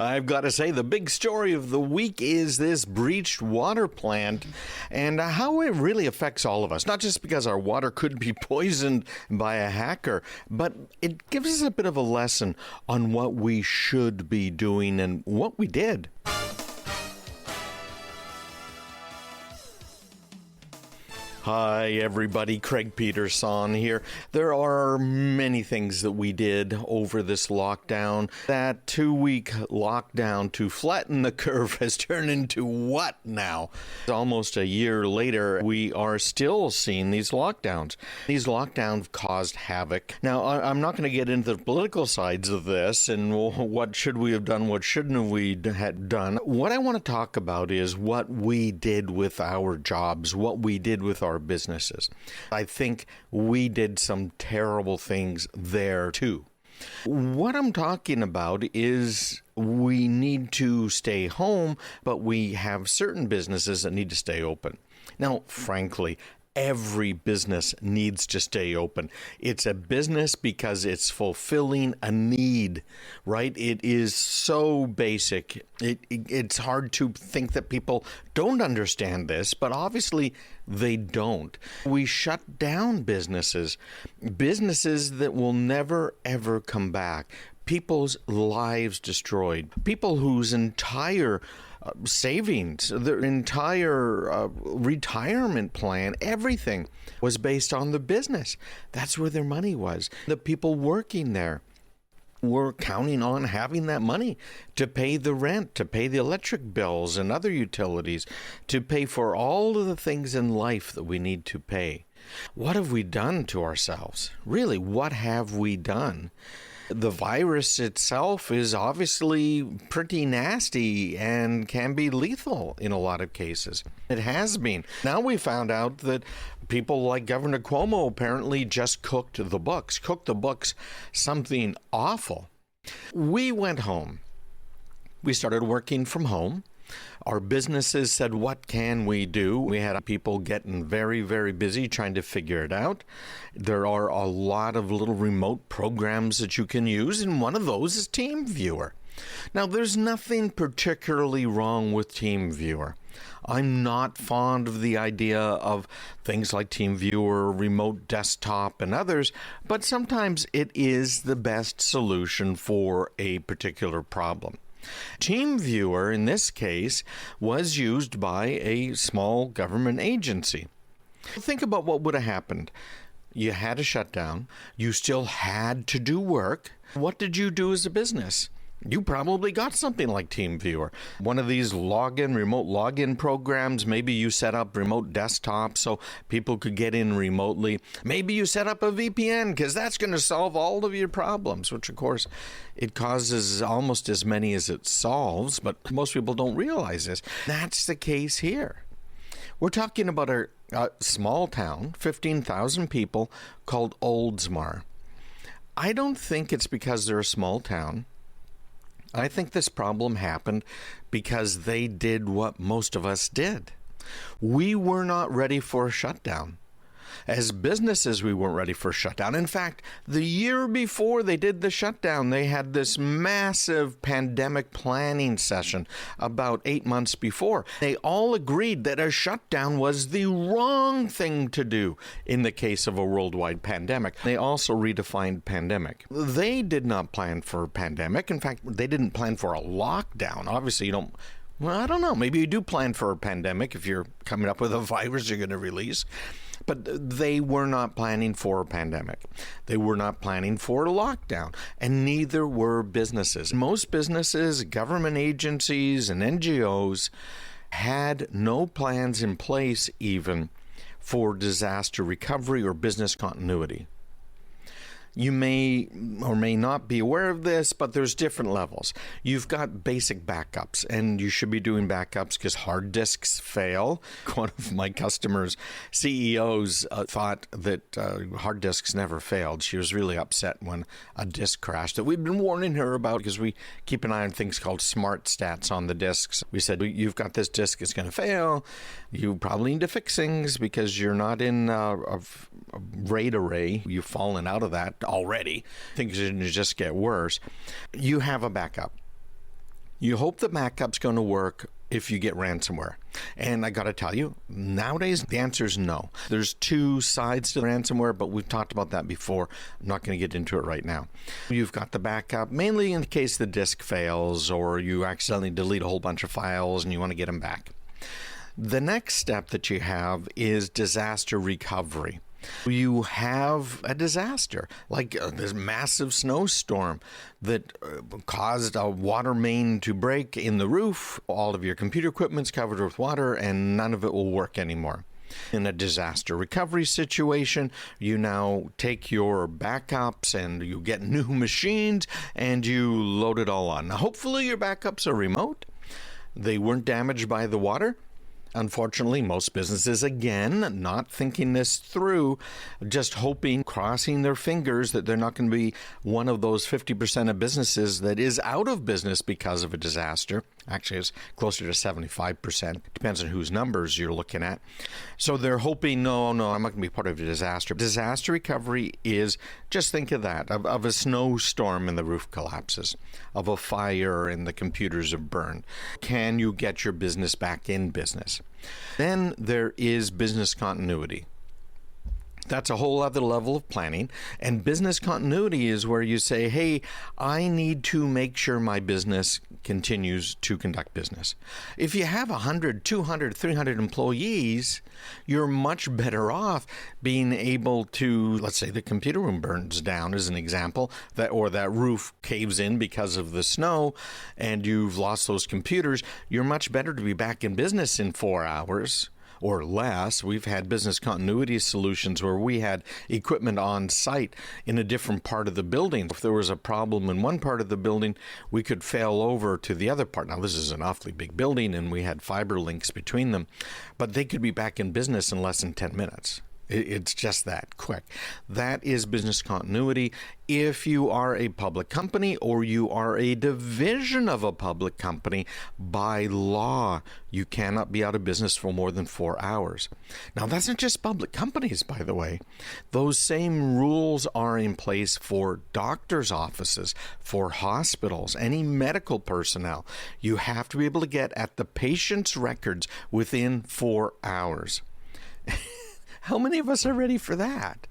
I've got to say, the big story of the week is this breached water plant and how it really affects all of us. Not just because our water could be poisoned by a hacker, but it gives us a bit of a lesson on what we should be doing and what we did. Hi everybody, Craig Peterson here. There are many things that we did over this lockdown. That 2-week lockdown to flatten the curve has turned into what now? Almost a year later, we are still seeing these lockdowns. These lockdowns caused havoc. Now, I'm not going to get into the political sides of this and what should we have done, what shouldn't we have done. What I want to talk about is what we did with our jobs, what we did with our businesses. I think we did some terrible things there too. What I'm talking about is we need to stay home, but we have certain businesses that need to stay open. Now, frankly, every business needs to stay open. It's a business because it's fulfilling a need, right? It is so basic. It's hard to think that people don't understand this, but obviously they don't. We shut down businesses that will never, ever come back. People's lives destroyed. People whose entire savings, their entire retirement plan, everything was based on the business. That's where their money was. The people working there were counting on having that money to pay the rent, to pay the electric bills and other utilities, to pay for all of the things in life that we need to pay. What have we done to ourselves? Really, what have we done? The virus itself is obviously pretty nasty and can be lethal in a lot of cases. It has been. Now we found out that people like Governor Cuomo apparently just cooked the books, something awful. We went home. We started working from home. Our businesses said, what can we do? We had people getting very, very busy trying to figure it out. There are a lot of little remote programs that you can use, and one of those is TeamViewer. Now, there's nothing particularly wrong with TeamViewer. I'm not fond of the idea of things like TeamViewer, remote desktop, and others, but sometimes it is the best solution for a particular problem. TeamViewer, in this case, was used by a small government agency. Think about what would have happened. You had a shutdown. You still had to do work. What did you do as a business? You probably got something like TeamViewer. One of these remote login programs. Maybe you set up remote desktops so people could get in remotely. Maybe you set up a VPN because that's going to solve all of your problems, which of course it causes almost as many as it solves, but most people don't realize this. That's the case here. We're talking about a small town, 15,000 people, called Oldsmar. I don't think it's because they're a small town. I think this problem happened because they did what most of us did. We were not ready for a shutdown. As businesses, we weren't ready for a shutdown. In fact, the year before they did the shutdown, they had this massive pandemic planning session about 8 months before. They all agreed that a shutdown was the wrong thing to do in the case of a worldwide pandemic. They also redefined pandemic. They did not plan for a pandemic. In fact, they didn't plan for a lockdown. Obviously, you don't. Well, I don't know. Maybe you do plan for a pandemic if you're coming up with a virus you're going to release. But they were not planning for a pandemic. They were not planning for a lockdown. And neither were businesses. Most businesses, government agencies, and NGOs had no plans in place even for disaster recovery or business continuity. You may or may not be aware of this, but there's different levels. You've got basic backups, and you should be doing backups because hard disks fail. One of my customers' CEOs thought that hard disks never failed. She was really upset when a disk crashed that we've been warning her about because we keep an eye on things called smart stats on the disks. We said, you've got this disk, it's going to fail. You probably need to fix things because you're not in a RAID array. You've fallen out of that already. Things are going to just get worse. You have a backup. You hope the backup's going to work if you get ransomware. And I got to tell you, nowadays, the answer is no. There's two sides to ransomware, but we've talked about that before. I'm not going to get into it right now. You've got the backup, mainly in case the disk fails or you accidentally delete a whole bunch of files and you want to get them back. The next step that you have is disaster recovery. You have a disaster, like this massive snowstorm that caused a water main to break in the roof. All of your computer equipment's covered with water and none of it will work anymore. In a disaster recovery situation, you now take your backups and you get new machines and you load it all on. Now, hopefully your backups are remote. They weren't damaged by the water. Unfortunately, most businesses, again, not thinking this through, just hoping, crossing their fingers that they're not going to be one of those 50% of businesses that is out of business because of a disaster. Actually, it's closer to 75%. Depends on whose numbers you're looking at. So they're hoping, no, I'm not going to be part of a disaster. Disaster recovery is, just think of that, of a snowstorm and the roof collapses, of a fire and the computers are burned. Can you get your business back in business? Then there is business continuity. That's a whole other level of planning. And business continuity is where you say, hey, I need to make sure my business continues to conduct business. If you have 100, 200, 300 employees, you're much better off being able to, let's say the computer room burns down as an example, or that roof caves in because of the snow and you've lost those computers. You're much better to be back in business in 4 hours or less. We've had business continuity solutions where we had equipment on site in a different part of the building. If there was a problem in one part of the building, we could fail over to the other part. Now, this is an awfully big building and we had fiber links between them, but they could be back in business in less than 10 minutes. It's just that quick. That is business continuity. If you are a public company or you are a division of a public company, by law, you cannot be out of business for more than 4 hours. Now, that's not just public companies, by the way. Those same rules are in place for doctors' offices, for hospitals, any medical personnel. You have to be able to get at the patient's records within 4 hours. How many of us are ready for that?